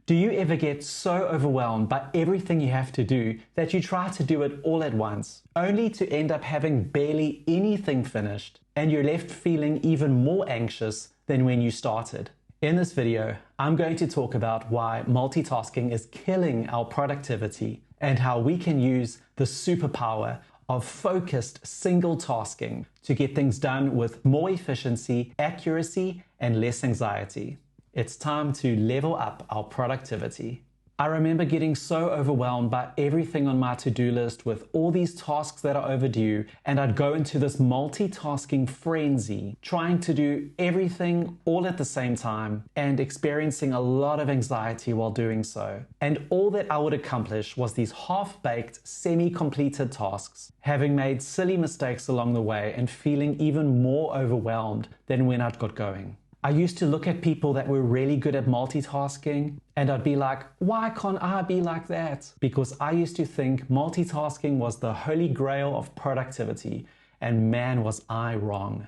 Do you ever get so overwhelmed by everything you have to do that you try to do it all at once, only to end up having barely anything finished, and you're left feeling even more anxious than when you started? In this video, I'm going to talk about why multitasking is killing our productivity and how we can use the superpower of focused single tasking to get things done with more efficiency, accuracy, and less anxiety. It's time to level up our productivity. I remember getting so overwhelmed by everything on my to-do list with all these tasks that are overdue, and I'd go into this multitasking frenzy, trying to do everything all at the same time and experiencing a lot of anxiety while doing so. And all that I would accomplish was these half-baked, semi-completed tasks, having made silly mistakes along the way and feeling even more overwhelmed than when I'd got going. I used to look at people that were really good at multitasking and I'd be like, why can't I be like that? Because I used to think multitasking was the holy grail of productivity, and man was I wrong.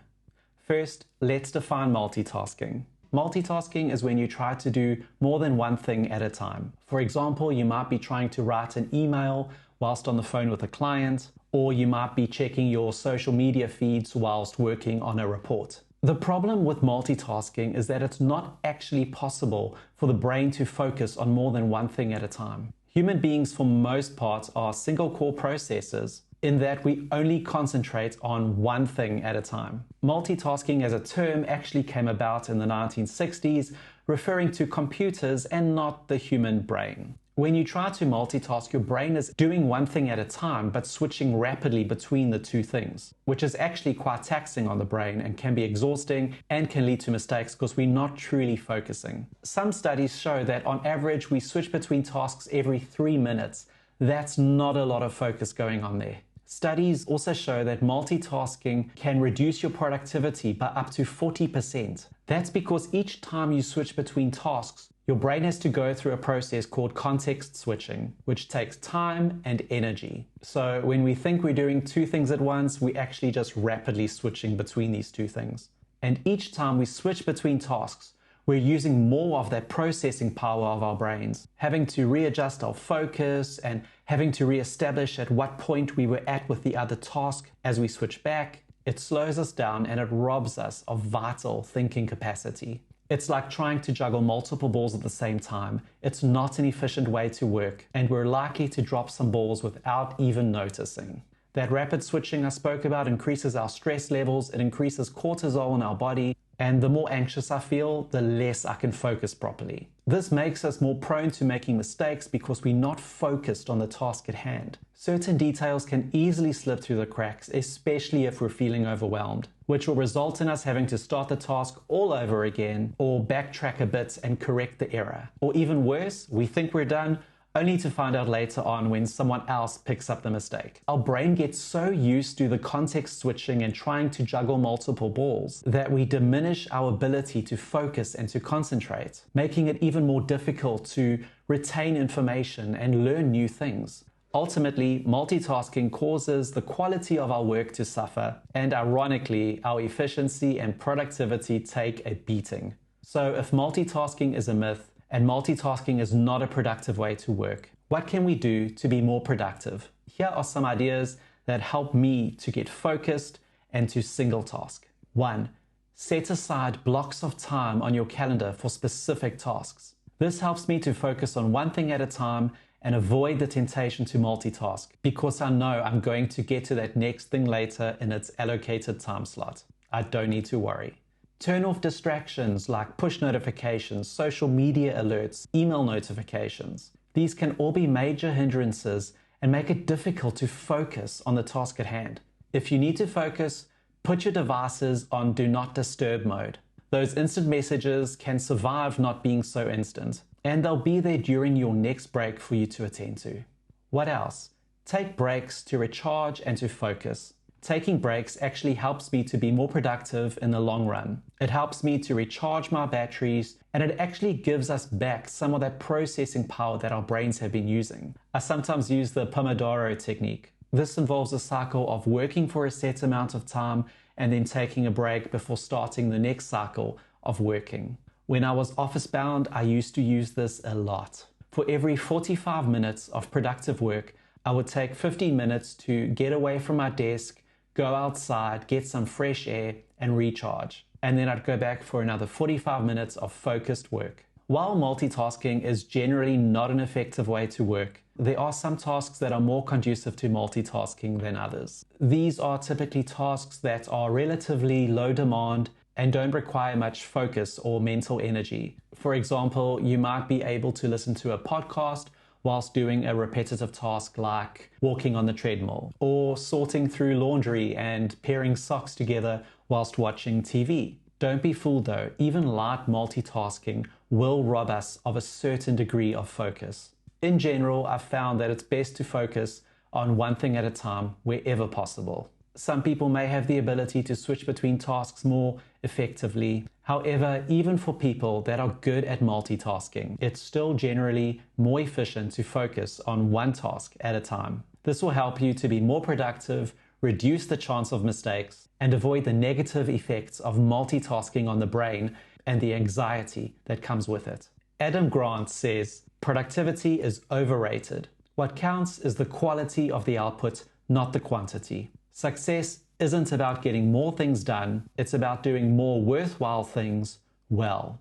First, let's define multitasking. Multitasking is when you try to do more than one thing at a time. For example, you might be trying to write an email whilst on the phone with a client, or you might be checking your social media feeds whilst working on a report. The problem with multitasking is that it's not actually possible for the brain to focus on more than one thing at a time. Human beings, for most part, are single core processors in that we only concentrate on one thing at a time. Multitasking as a term actually came about in the 1960s, referring to computers and not the human brain. When you try to multitask, your brain is doing one thing at a time, but switching rapidly between the two things, which is actually quite taxing on the brain and can be exhausting and can lead to mistakes because we're not truly focusing. Some studies show that on average, we switch between tasks every 3 minutes. That's not a lot of focus going on there. Studies also show that multitasking can reduce your productivity by up to 40%. That's because each time you switch between tasks, your brain has to go through a process called context switching, which takes time and energy. So when we think we're doing two things at once, we're actually just rapidly switching between these two things. And each time we switch between tasks, we're using more of that processing power of our brains, having to readjust our focus and having to reestablish at what point we were at with the other task as we switch back. It slows us down and it robs us of vital thinking capacity. It's like trying to juggle multiple balls at the same time. It's not an efficient way to work, and we're likely to drop some balls without even noticing. That rapid switching I spoke about increases our stress levels, it increases cortisol in our body, and the more anxious I feel, the less I can focus properly. This makes us more prone to making mistakes because we're not focused on the task at hand. Certain details can easily slip through the cracks, especially if we're feeling overwhelmed, which will result in us having to start the task all over again or backtrack a bit and correct the error. Or even worse, we think we're done, only to find out later on when someone else picks up the mistake. Our brain gets so used to the context switching and trying to juggle multiple balls that we diminish our ability to focus and to concentrate, making it even more difficult to retain information and learn new things. Ultimately, multitasking causes the quality of our work to suffer, and ironically, our efficiency and productivity take a beating. So if multitasking is a myth, and multitasking is not a productive way to work, what can we do to be more productive? Here are some ideas that help me to get focused and to single task. 1. Set aside blocks of time on your calendar for specific tasks. This helps me to focus on one thing at a time and avoid the temptation to multitask because I know I'm going to get to that next thing later in its allocated time slot. I don't need to worry. Turn off distractions like push notifications, social media alerts, email notifications. These can all be major hindrances and make it difficult to focus on the task at hand. If you need to focus, put your devices on do not disturb mode. Those instant messages can survive not being so instant, and they'll be there during your next break for you to attend to. What else? Take breaks to recharge and to focus. Taking breaks actually helps me to be more productive in the long run. It helps me to recharge my batteries, and it actually gives us back some of that processing power that our brains have been using. I sometimes use the Pomodoro technique. This involves a cycle of working for a set amount of time and then taking a break before starting the next cycle of working. When I was office bound, I used to use this a lot. For every 45 minutes of productive work, I would take 15 minutes to get away from my desk, go outside, get some fresh air, and recharge. And then I'd go back for another 45 minutes of focused work. While multitasking is generally not an effective way to work, there are some tasks that are more conducive to multitasking than others. These are typically tasks that are relatively low demand and don't require much focus or mental energy. For example, you might be able to listen to a podcast whilst doing a repetitive task like walking on the treadmill, or sorting through laundry and pairing socks together whilst watching TV. Don't be fooled though, even light multitasking will rob us of a certain degree of focus. In general, I've found that it's best to focus on one thing at a time wherever possible. Some people may have the ability to switch between tasks more effectively. However, even for people that are good at multitasking, it's still generally more efficient to focus on one task at a time. This will help you to be more productive, reduce the chance of mistakes, and avoid the negative effects of multitasking on the brain and the anxiety that comes with it. Adam Grant says, "Productivity is overrated. What counts is the quality of the output, not the quantity. Success isn't about getting more things done, it's about doing more worthwhile things well."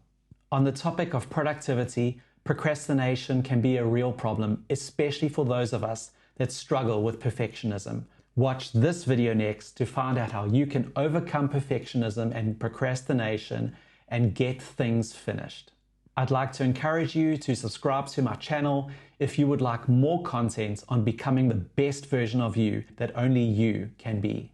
On the topic of productivity, procrastination can be a real problem, especially for those of us that struggle with perfectionism. Watch this video next to find out how you can overcome perfectionism and procrastination and get things finished. I'd like to encourage you to subscribe to my channel if you would like more content on becoming the best version of you that only you can be.